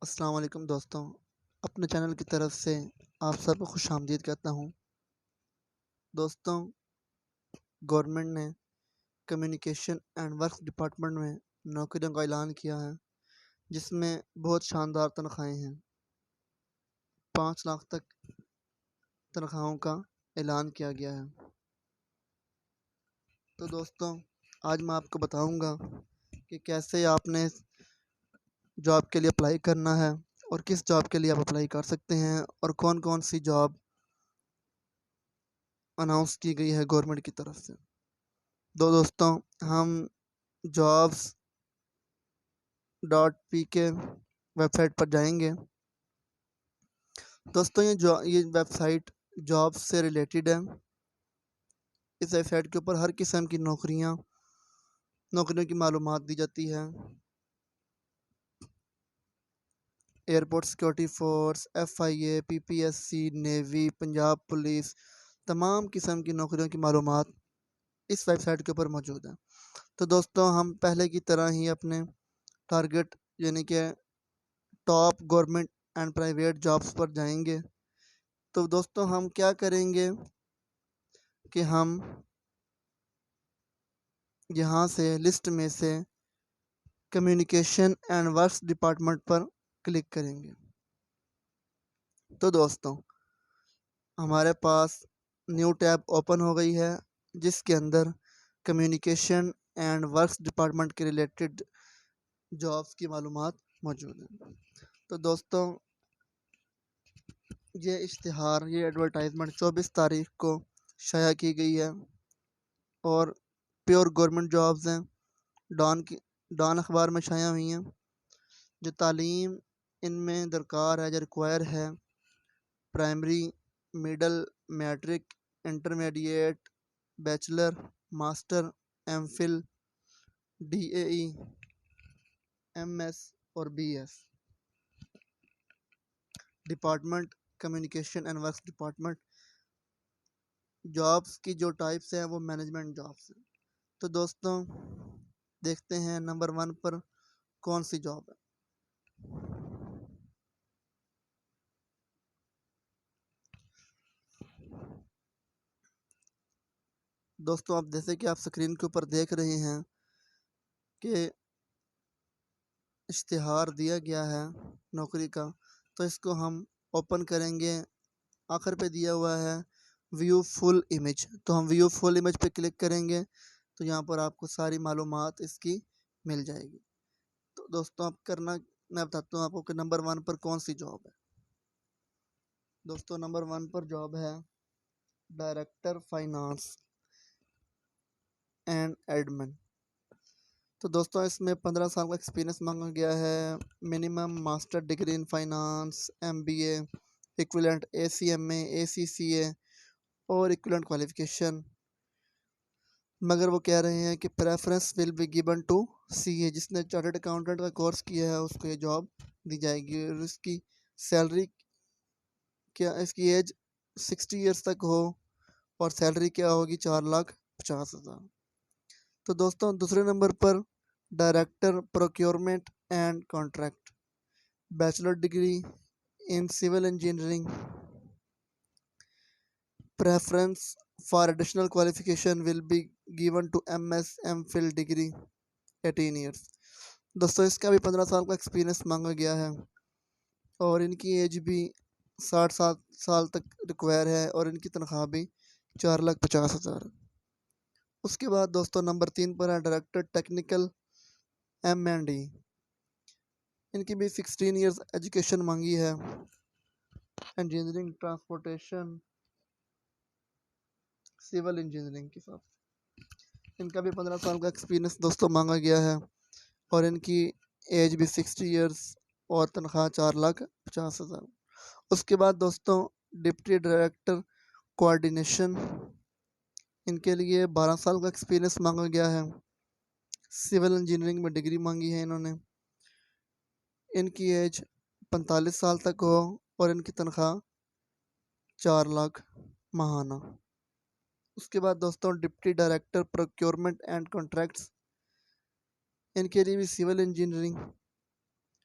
अस्सलाम वालेकुम दोस्तों। अपने चैनल की तरफ से आप सबको खुशामदीद कहता हूँ। दोस्तों, गवर्नमेंट ने कम्युनिकेशन एंड वर्क्स डिपार्टमेंट में नौकरियों का ऐलान किया है, जिसमें बहुत शानदार तनख्वाहें हैं। 5 लाख तक तनख्वाहों का ऐलान किया गया है। तो दोस्तों, आज मैं आपको बताऊँगा कि कैसे आपने जॉब के लिए अप्लाई करना है और किस जॉब के लिए आप अप्लाई कर सकते हैं और कौन-कौन सी जॉब अनाउंस की गई है गवर्नमेंट की तरफ से। तो दोस्तों, हम जॉब्स डॉट पी के वेबसाइट पर जाएंगे। दोस्तों, ये वेबसाइट जॉब्स से रिलेटेड है। इस वेबसाइट के ऊपर हर किस्म की नौकरियों की मालूमात दी जाती है। Airport security force, FIA, PPSC, navy, Punjab police, तमाम किस्म की नौकरियों की मालूमात इस वेबसाइट के ऊपर मौजूद है। तो दोस्तों, हम पहले की तरह ही अपने टारगेट यानी कि top government and private jobs पर जाएंगे। तो दोस्तों, हम क्या करेंगे कि हम यहाँ से लिस्ट में से कम्युनिकेशन एंड वर्क्स डिपार्टमेंट पर क्लिक करेंगे। तो दोस्तों, हमारे पास न्यू टैब ओपन हो गई है, जिसके अंदर कम्युनिकेशन एंड वर्क्स डिपार्टमेंट के रिलेटेड जॉब्स की मालूमात मौजूद है। तो दोस्तों, ये एडवर्टाइजमेंट 24 तारीख को शाया की गई है और प्योर गवर्नमेंट जॉब्स हैं। डॉन की डॉन अखबार में शाया हुई हैं। जो तालीम इनमें दरकार है, जो रिक्वायर है, primary, middle, matric, intermediate, bachelor, master, MPhil, DAE, MS और BS। Department communication and works department. Jobs की जो टाइप्स हैं वो मैनेजमेंट जॉब्स हैं। तो दोस्तों, देखते हैं नंबर 1 पर कौन सी जॉब है। दोस्तों, आप जैसे कि आप स्क्रीन के ऊपर देख रहे हैं कि इश्तिहार दिया गया है नौकरी का। तो इसको हम ओपन करेंगे। आखिर पे दिया हुआ है व्यू फुल इमेज। तो हम व्यू फुल इमेज पे क्लिक करेंगे, तो यहाँ पर आपको सारी मालूमात इसकी मिल जाएगी। तो दोस्तों, आप करना मैं बताता हूँ आपको कि नंबर 1 पर कौन सी जॉब है। दोस्तों, नंबर 1 पर जॉब है डायरेक्टर फाइनेंस एंड एडमिन। तो दोस्तों, इसमें 15 साल का एक्सपीरियंस मांगा गया है। Minimum master degree in finance, MBA, equivalent ACMA, ACCA और इक्विवेलेंट क्वालिफिकेशन। मगर वो कह रहे हैं कि preference will be given to CA। जिसने चार्टर्ड अकाउंटेंट का कोर्स किया है उसको ये जॉब दी जाएगी। और इसकी सैलरी क्या, इसकी एज 60 ईयर्स तक हो और सैलरी क्या होगी, 4,50,000। तो दोस्तों, दूसरे नंबर पर director procurement and contract, bachelor degree in civil engineering. Preference for additional qualification will be given to MS MPhil डिग्री 18 ईयर्स। दोस्तों, इसका भी 15 साल का एक्सपीरियंस मांगा गया है और इनकी एज भी 60 साल तक रिक्वायर है और इनकी तनख्वाह भी 4,50,000। उसके बाद दोस्तों, नंबर 3 पर है डायरेक्टर टेक्निकल M&E। इनकी भी 16 ईयर्स एजुकेशन मांगी है। इंजीनियरिंग, ट्रांसपोर्टेशन, सिविल इंजीनियरिंग के साथ इनका भी 15 साल का एक्सपीरियंस दोस्तों मांगा गया है और इनकी एज भी 60 ईयर्स और तनख्वाह 4,50,000। उसके बाद दोस्तों, डिप्टी डायरेक्टर कोऑर्डिनेशन। इनके लिए 12 साल का एक्सपीरियंस मांगा गया है। सिविल इंजीनियरिंग में डिग्री मांगी है इन्होंने। इनकी एज 45 साल तक हो और इनकी तनख्वाह 4 लाख माहाना। उसके बाद दोस्तों, deputy director procurement and contracts. इनके लिए भी सिविल इंजीनियरिंग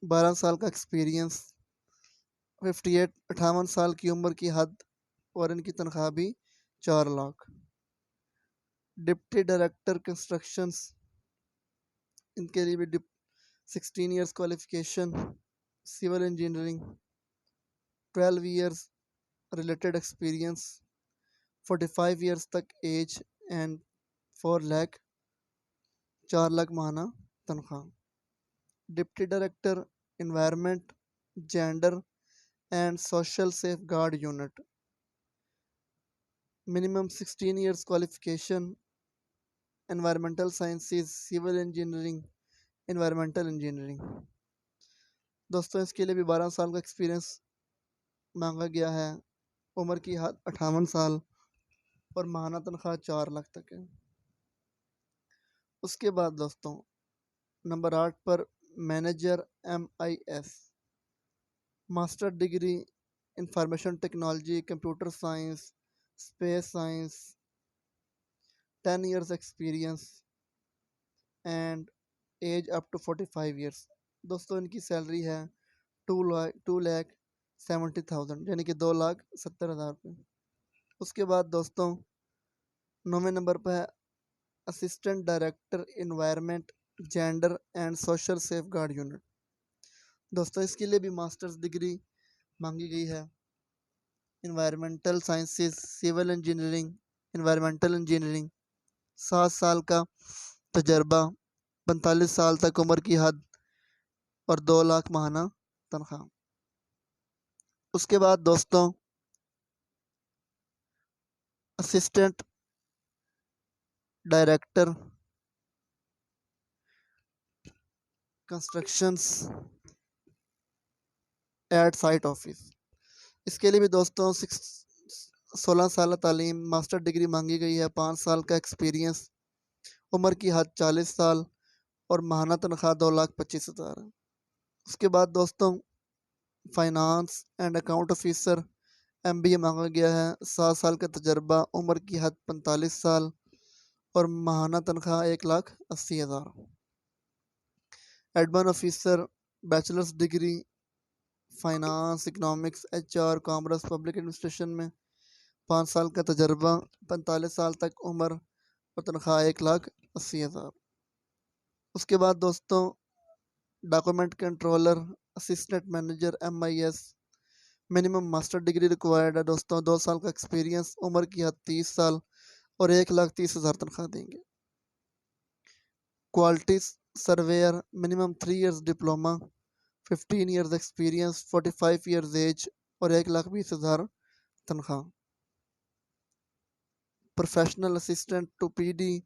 12 साल का एक्सपीरियंस, 58 58 साल की उम्र की हद, और इनकी तनख्वाह भी 4 लाख। डिप्टी डायरेक्टर कंस्ट्रक्शंस, इनके लिए भी 16 years qualification, civil engineering, 12 years related experience, 45 years तक एज, एंड 4 लाख, 4 लाख माहाना तनख्वाह। Deputy director environment, gender and social safeguard unit, minimum 16 years qualification, environmental sciences, civil engineering, environmental engineering. दोस्तों इसके लिए भी 12 साल का एक्सपीरियंस मांगा गया है, उम्र की हद 58 साल, और माहाना तनख्वाह 4 लाख तक है। उसके बाद दोस्तों नंबर 8 पर manager MIS, master degree information technology, computer science, space science, 10 years experience and age up to 45 years. दोस्तों इनकी सैलरी है 2,70,000, यानी कि 2,70,000 रुपये। उसके बाद दोस्तों 9वें नंबर पर है assistant director environment, gender and social safeguard unit. दोस्तों इसके लिए भी मास्टर्स डिग्री मांगी गई है, environmental sciences, civil engineering, environmental engineering, 7 साल का तजर्बा, 45 साल तक उम्र की हद, और 2 लाख माहाना तनख्वाह। उसके बाद दोस्तों assistant director constructions at site office, इसके लिए भी दोस्तों 16 साल तालीम, मास्टर डिग्री मांगी गई है, 5 साल का एक्सपीरियंस, उम्र की हद 40 साल, और माहाना तनख्वाह 2,25,000 है। उसके बाद दोस्तों finance and account officer MBA मांगा गया है, 7 साल का तजर्बा, उम्र की हद 45 साल, और माहाना तनख्वाह 1,80,000। Admin officer bachelors degree finance, economics, HR, commerce, public administration में, 5 साल का तजर्बा, 45 साल तक उम्र, और तनख्वाह 1,80,000। उसके बाद दोस्तों document controller assistant manager MIS, minimum master degree required है दोस्तों, 2 साल का एक्सपीरियंस, उम्र की हद 30 साल, और 1,30,000 तनख्वाह देंगे। Quality surveyor, minimum 3 years diploma, 15 years experience, 45 years age, और 1,20,000 तनख्वाह। Professional assistant to PD,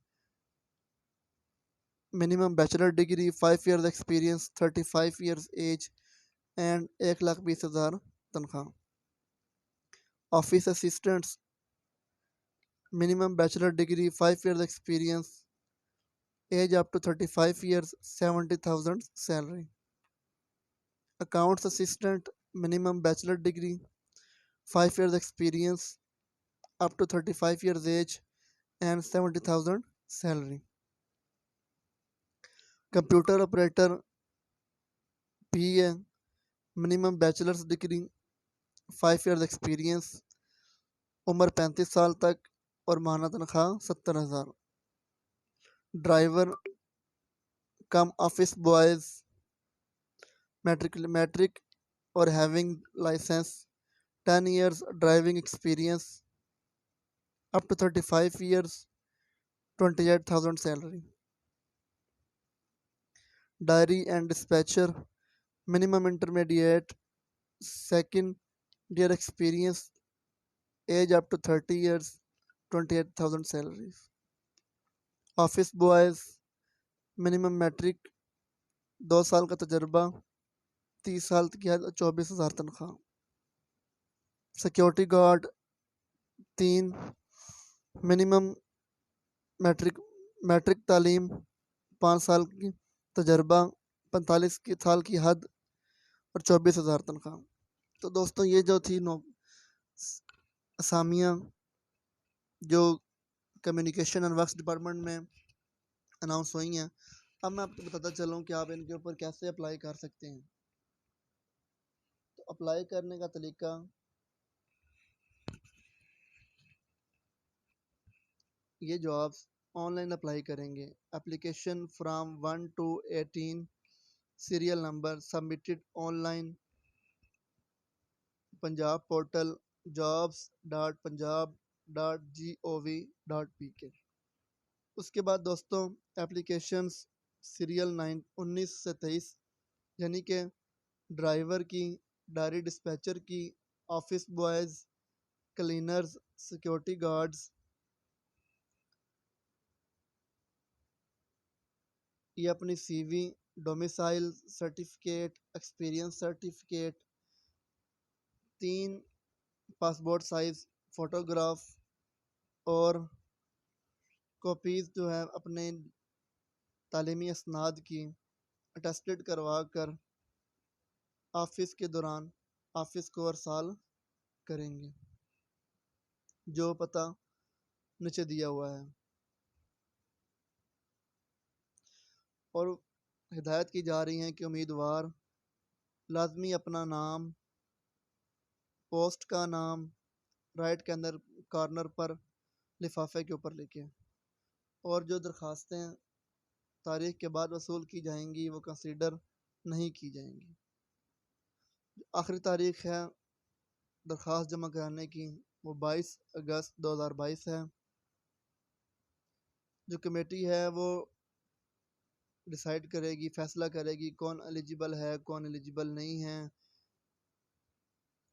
minimum bachelor degree, 5 years experience, 35 years age, and 1,20,000 तनख्वाह। Office assistants, minimum bachelor degree, 5 years experience, age up to 35 years, 70,000 salary. Accounts assistant, minimum bachelor degree, 5 years experience, up to 35 years age, and 70,000 salary. Computer operator PA, minimum bachelor's degree, 5 years experience, उम्र 35 साल तक, और माहाना तनख्वाह 70,000। Driver cum office boys, matric और having licence, 10 years driving experience, up to 35 years, 28,000 salary. Diary and dispatcher, minimum intermediate, second year experience, age up to 30 years, 28,000 salary. Office boys, minimum matric, 2 साल का तजर्बा, 30 साल की हद, 24,000 तनख्वाह। Security guard 3, minimum matric matric तालीम, 5 साल की तजर्बा, 45 साल की हद, और 24,000 तनख्वाह। तो दोस्तों ये जो थी असामियाँ जो कम्युनिकेशन एंड वर्क्स डिपार्टमेंट में अनाउंस हुई हैं, अब मैं आपको बताता चलूँ कि आप इनके ऊपर कैसे अप्लाई कर सकते हैं। अप्लाई करने का तरीका, ये जॉब्स ऑनलाइन अप्लाई करेंगे। Application from 1 to 18, serial number submitted online, Punjab portal, jobs.punjab.gov.pk। उसके बाद दोस्तों एप्लीकेशंस सीरियल 19 से 23, यानी कि ड्राइवर की, डायरी डिस्पैचर की, office boys, cleaners, security guards, ये अपनी CV, domicile certificate, experience certificate, 3 passport size photograph और कॉपीज़ जो है अपने तालीमी असनाद की अटेस्टेड करवा कर ऑफिस के दौरान ऑफिस को अरसाल करेंगे, जो पता नीचे दिया हुआ है। और हिदायत की जा रही है कि उम्मीदवार लाजमी अपना नाम, पोस्ट का नाम राइट के अंदर कॉर्नर पर लिफाफे के ऊपर लिखें, और जो दरखास्तें तारीख के बाद वसूल की जाएंगी वो कंसीडर नहीं की जाएंगी। आखिरी तारीख है दरख्वास्त जमा कराने की, वो 22 अगस्त 2022 है। जो कमेटी है वो डिसाइड करेगी, फैसला करेगी कौन एलिजिबल है, कौन एलिजिबल नहीं है,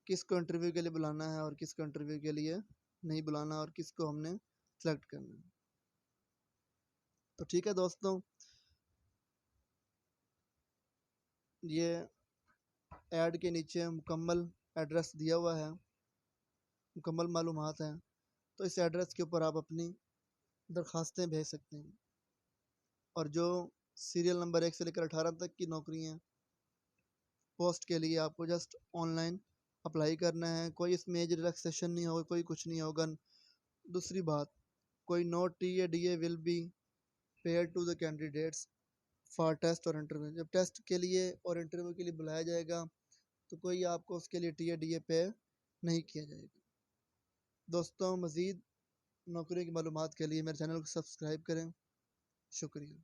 किसको इंटरव्यू के लिए बुलाना है और किसको इंटरव्यू के लिए नहीं बुलाना, और किसको हमने सेलेक्ट करना है। तो ठीक है दोस्तों, ये ऐड के नीचे मुकम्मल एड्रेस दिया हुआ है, मुकम्मल मालूमात हैं। तो इस एड्रेस के ऊपर आप अपनी दरख्वास्तें भेज सकते हैं। और जो सीरियल नंबर 1 से लेकर 18 तक की नौकरी हैं, पोस्ट के लिए आपको जस्ट ऑनलाइन अप्लाई करना है। कोई इसमें एज रिलैक्सेशन नहीं होगा, कोई कुछ नहीं होगा। दूसरी बात, कोई no T A D A will be paid to the candidates for test और इंटरव्यू। जब टेस्ट के लिए और इंटरव्यू के लिए बुलाया जाएगा तो कोई आपको उसके लिए टी ए डी ए पे नहीं किया जाएगा। दोस्तों, मज़ीद नौकरी की मालूमात के लिए मेरे चैनल को सब्सक्राइब करें। शुक्रिया।